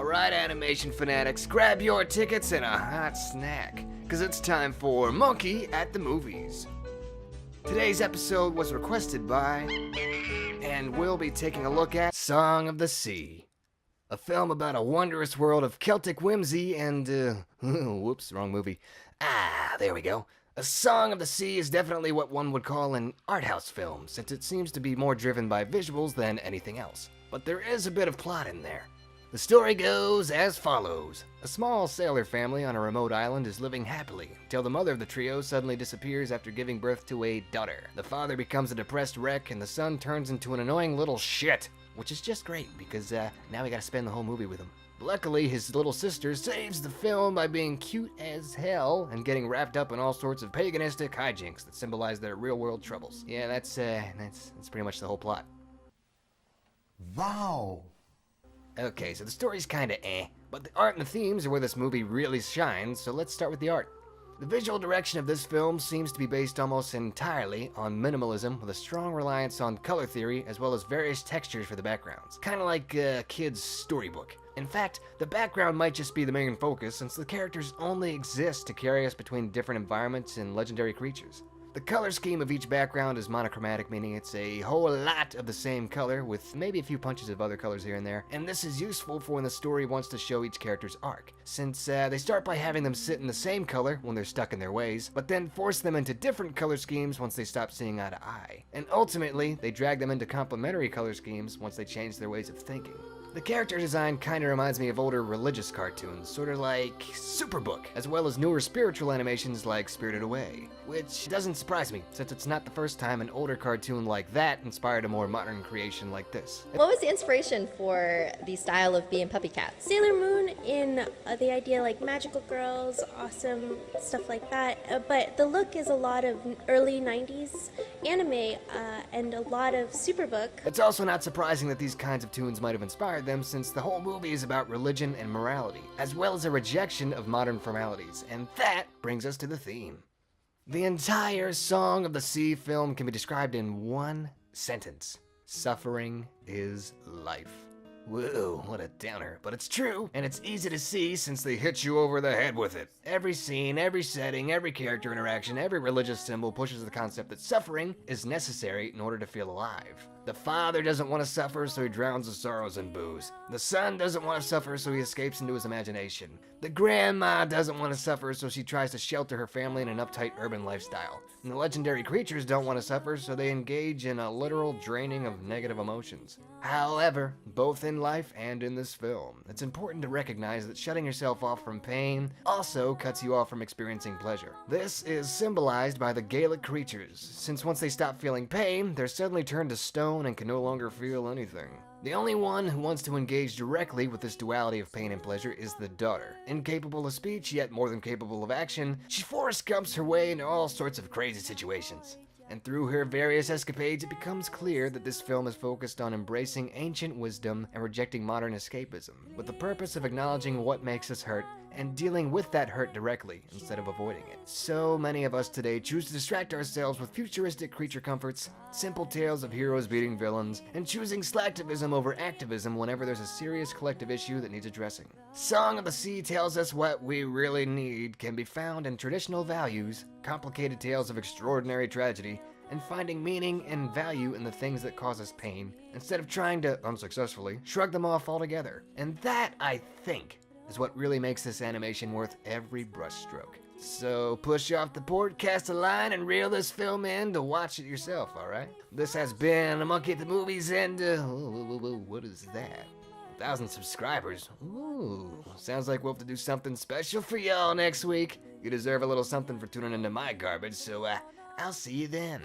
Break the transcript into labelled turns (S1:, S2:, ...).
S1: Alright, animation fanatics, grab your tickets and a hot snack, because it's time for Monkey at the Movies. Today's episode was requested by, and we'll be taking a look at Song of the Sea, a film about a wondrous world of Celtic whimsy and, whoops, wrong movie. There we go. A Song of the Sea is definitely what one would call an art house film, since it seems to be more driven by visuals than anything else. But there is a bit of plot in there. The story goes as follows. A small sailor family on a remote island is living happily until the mother of the trio suddenly disappears after giving birth to a daughter. The father becomes a depressed wreck and the son turns into an annoying little shit, which is just great because now we gotta spend the whole movie with him. Luckily, his little sister saves the film by being cute as hell and getting wrapped up in all sorts of paganistic hijinks that symbolize their real-world troubles. Yeah, that's pretty much the whole plot.
S2: Wow!
S1: Okay, so the story's kinda but the art and the themes are where this movie really shines, so let's start with the art. The visual direction of this film seems to be based almost entirely on minimalism with a strong reliance on color theory as well as various textures for the backgrounds. Kinda like a kid's storybook. In fact, the background might just be the main focus since the characters only exist to carry us between different environments and legendary creatures. The color scheme of each background is monochromatic, meaning it's a whole lot of the same color with maybe a few punches of other colors here and there, and this is useful for when the story wants to show each character's arc, since they start by having them sit in the same color when they're stuck in their ways, but then force them into different color schemes once they stop seeing eye to eye, and ultimately they drag them into complementary color schemes once they change their ways of thinking. The character design kinda reminds me of older religious cartoons, sorta like Superbook, as well as newer spiritual animations like Spirited Away, which doesn't surprise me, since it's not the first time an older cartoon like that inspired a more modern creation like this.
S3: What was the inspiration for the style of Bee and Puppy Cats? Sailor Moon in the idea like magical girls, awesome stuff like that, but the look is a lot of early 90s anime and a lot of Superbook.
S1: It's also not surprising that these kinds of tunes might have inspired them, since the whole movie is about religion and morality, as well as a rejection of modern formalities, and that brings us to the theme. The entire Song of the Sea film can be described in one sentence. Suffering is life. Whoa, what a downer, but it's true, and it's easy to see since they hit you over the head with it. Every scene, every setting, every character interaction, every religious symbol pushes the concept that suffering is necessary in order to feel alive. The father doesn't want to suffer, so he drowns his sorrows in booze. The son doesn't want to suffer, so he escapes into his imagination. The grandma doesn't want to suffer, so she tries to shelter her family in an uptight urban lifestyle. And the legendary creatures don't want to suffer, so they engage in a literal draining of negative emotions. However, both in life and in this film, it's important to recognize that shutting yourself off from pain also cuts you off from experiencing pleasure. This is symbolized by the Gaelic creatures, since once they stop feeling pain, they're suddenly turned to stone and can no longer feel anything. The only one who wants to engage directly with this duality of pain and pleasure is the daughter. Incapable of speech, yet more than capable of action, she Forrest Gumps her way into all sorts of crazy situations. And through her various escapades, it becomes clear that this film is focused on embracing ancient wisdom and rejecting modern escapism, with the purpose of acknowledging what makes us hurt and dealing with that hurt directly instead of avoiding it. So many of us today choose to distract ourselves with futuristic creature comforts, simple tales of heroes beating villains, and choosing slacktivism over activism whenever there's a serious collective issue that needs addressing. Song of the Sea tells us what we really need can be found in traditional values, complicated tales of extraordinary tragedy, and finding meaning and value in the things that cause us pain, instead of trying to, unsuccessfully, shrug them off altogether. And that, I think, is what really makes this animation worth every brushstroke. So push off the port, cast a line, and reel this film in to watch it yourself, alright? This has been a Monkey at the Movies, and what is that? 1,000 subscribers. Ooh, sounds like we'll have to do something special for y'all next week. You deserve a little something for tuning into my garbage, so I'll see you then.